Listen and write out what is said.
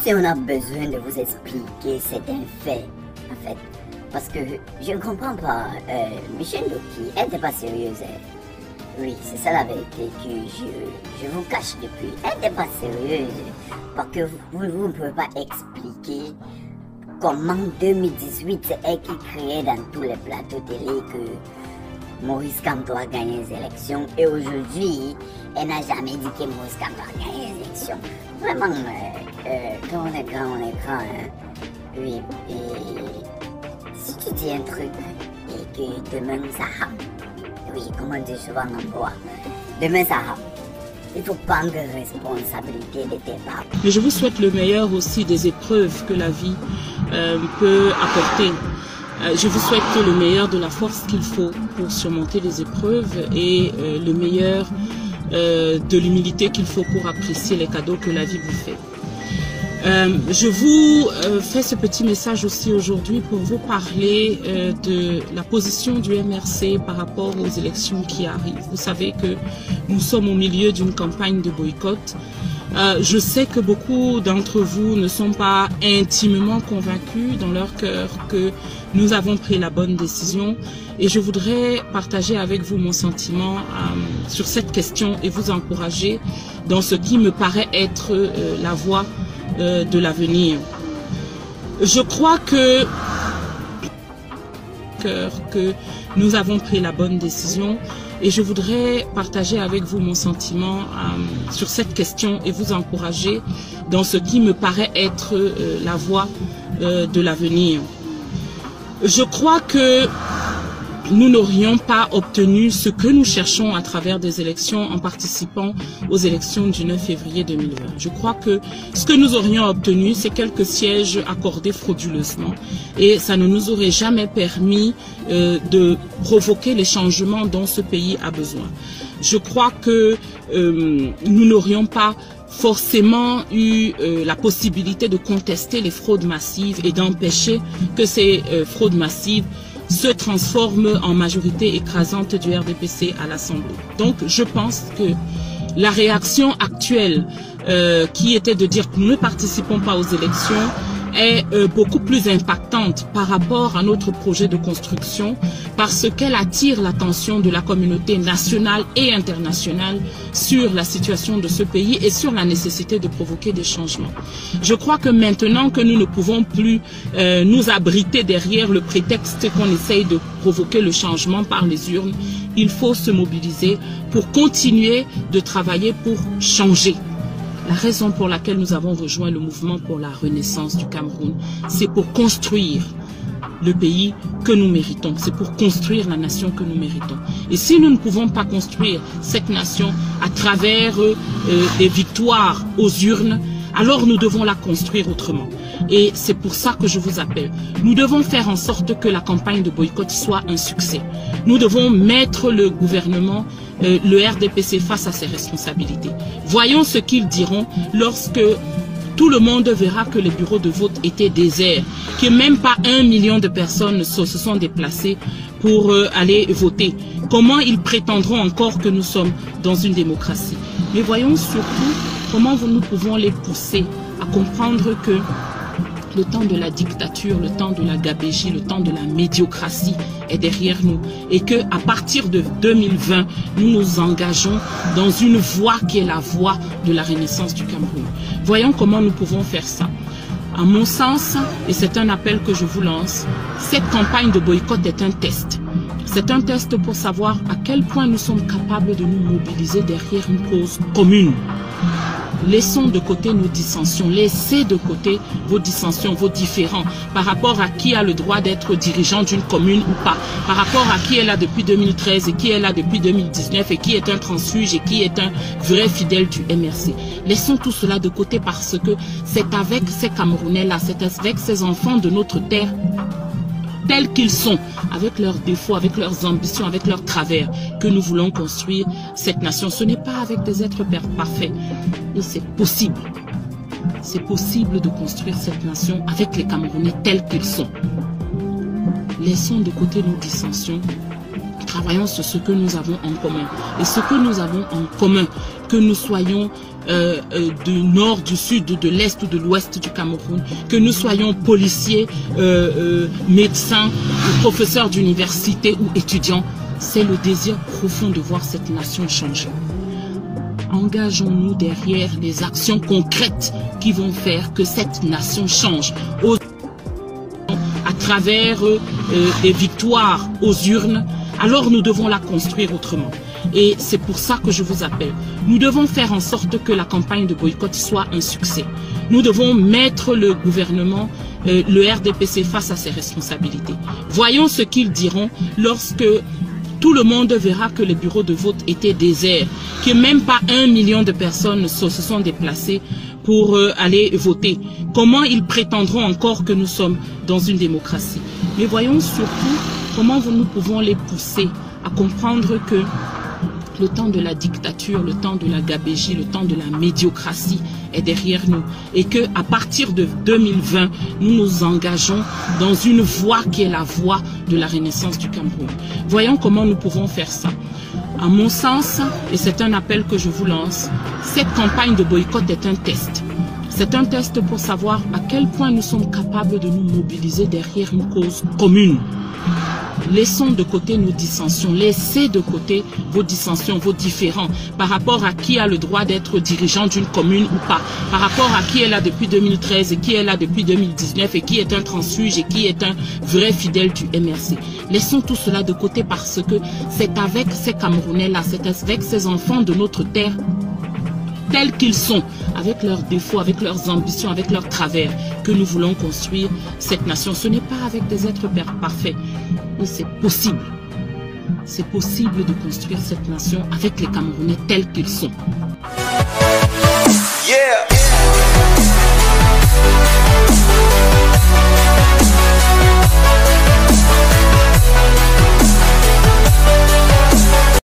si on a besoin de vous expliquer, c'est un fait, en fait. Parce que je ne comprends pas, Michel Loki, elle n'était pas sérieuse. Oui, c'est ça la vérité que je vous cache depuis. Elle n'était pas sérieuse. Parce que vous ne pouvez pas expliquer comment 2018, c'est elle qui criait dans tous les plateaux télé que Maurice Kamto a gagné les élections. Et aujourd'hui, elle n'a jamais dit que Maurice Kamto a gagné les élections. Vraiment, quand on est grand, hein. Oui, et si tu dis un truc et que demain ça rame, oui, comme on dit souvent en bois, demain ça rame. Il faut prendre responsabilité de tes parents. Mais je vous souhaite le meilleur aussi des épreuves que la vie peut apporter. Je vous souhaite le meilleur de la force qu'il faut pour surmonter les épreuves et le meilleur de l'humilité qu'il faut pour apprécier les cadeaux que la vie vous fait. Je vous fais ce petit message aussi aujourd'hui pour vous parler de la position du MRC par rapport aux élections qui arrivent. Vous savez que nous sommes au milieu d'une campagne de boycott. Je sais que beaucoup d'entre vous ne sont pas intimement convaincus dans leur cœur que nous avons pris la bonne décision et je voudrais partager avec vous mon sentiment sur cette question et vous encourager dans ce qui me paraît être la voie de l'avenir. Je crois que nous avons pris la bonne décision et je voudrais partager avec vous mon sentiment sur cette question et vous encourager dans ce qui me paraît être la voie de l'avenir. Je crois que nous n'aurions pas obtenu ce que nous cherchons à travers des élections en participant aux élections du 9 février 2020. Je crois que ce que nous aurions obtenu, c'est quelques sièges accordés frauduleusement et ça ne nous aurait jamais permis de provoquer les changements dont ce pays a besoin. Je crois que nous n'aurions pas forcément eu la possibilité de contester les fraudes massives et d'empêcher que ces fraudes massives se transforme en majorité écrasante du RDPC à l'Assemblée. Donc je pense que la réaction actuelle qui était de dire que nous ne participons pas aux élections est beaucoup plus impactante par rapport à notre projet de construction parce qu'elle attire l'attention de la communauté nationale et internationale sur la situation de ce pays et sur la nécessité de provoquer des changements. Je crois que maintenant que nous ne pouvons plus nous abriter derrière le prétexte qu'on essaye de provoquer le changement par les urnes, il faut se mobiliser pour continuer de travailler pour changer. La raison pour laquelle nous avons rejoint le mouvement pour la renaissance du Cameroun, c'est pour construire le pays que nous méritons. C'est pour construire la nation que nous méritons. Et si nous ne pouvons pas construire cette nation à travers des victoires aux urnes, alors nous devons la construire autrement. Et c'est pour ça que je vous appelle. Nous devons faire en sorte que la campagne de boycott soit un succès. Nous devons mettre le gouvernement, le RDPC face à ses responsabilités. Voyons ce qu'ils diront lorsque tout le monde verra que les bureaux de vote étaient déserts, que même pas 1 million de personnes se sont déplacées pour aller voter. Comment ils prétendront encore que nous sommes dans une démocratie? Mais voyons surtout comment nous pouvons les pousser à comprendre que le temps de la dictature, le temps de la gabégie, le temps de la médiocratie est derrière nous et que à partir de 2020, nous nous engageons dans une voie qui est la voie de la renaissance du Cameroun. Voyons comment nous pouvons faire ça. À mon sens, et c'est un appel que je vous lance, cette campagne de boycott est un test. C'est un test pour savoir à quel point nous sommes capables de nous mobiliser derrière une cause commune. Laissons de côté nos dissensions, laissez de côté vos dissensions, vos différends, par rapport à qui a le droit d'être dirigeant d'une commune ou pas, par rapport à qui est là depuis 2013 et qui est là depuis 2019 et qui est un transfuge et qui est un vrai fidèle du MRC. Laissons tout cela de côté parce que c'est avec ces Camerounais-là, c'est avec ces enfants de notre terre, tels qu'ils sont, avec leurs défauts, avec leurs ambitions, avec leurs travers, que nous voulons construire cette nation. Ce n'est pas avec des êtres parfaits, mais c'est possible. C'est possible de construire cette nation avec les Camerounais tels qu'ils sont. Laissons de côté nos dissensions, travaillons sur ce que nous avons en commun. Et ce que nous avons en commun, que nous soyons du nord, du sud, de l'est ou de l'ouest du Cameroun, que nous soyons policiers, médecins, professeurs d'université ou étudiants, c'est le désir profond de voir cette nation changer. Engageons-nous derrière les actions concrètes qui vont faire que cette nation change à travers des victoires aux urnes. Alors nous devons la construire autrement. Et c'est pour ça que je vous appelle. Nous devons faire en sorte que la campagne de boycott soit un succès. Nous devons mettre le gouvernement, le RDPC face à ses responsabilités. Voyons ce qu'ils diront lorsque tout le monde verra que les bureaux de vote étaient déserts, que même pas 1 million de personnes se sont déplacées pour aller voter. Comment ils prétendront encore que nous sommes dans une démocratie? Mais voyons surtout comment nous pouvons les pousser à comprendre que le temps de la dictature, le temps de la gabégie, le temps de la médiocratie est derrière nous. Et que à partir de 2020, nous nous engageons dans une voie qui est la voie de la renaissance du Cameroun. Voyons comment nous pouvons faire ça. À mon sens, et c'est un appel que je vous lance, cette campagne de boycott est un test. C'est un test pour savoir à quel point nous sommes capables de nous mobiliser derrière une cause commune. Laissons de côté nos dissensions, laissez de côté vos dissensions, vos différends, par rapport à qui a le droit d'être dirigeant d'une commune ou pas, par rapport à qui est là depuis 2013 et qui est là depuis 2019 et qui est un transfuge et qui est un vrai fidèle du MRC. Laissons tout cela de côté parce que c'est avec ces Camerounais-là, c'est avec ces enfants de notre terre, tels qu'ils sont, avec leurs défauts, avec leurs ambitions, avec leurs travers, que nous voulons construire cette nation. Ce n'est pas avec des êtres parfaits, mais c'est possible. C'est possible de construire cette nation avec les Camerounais tels qu'ils sont.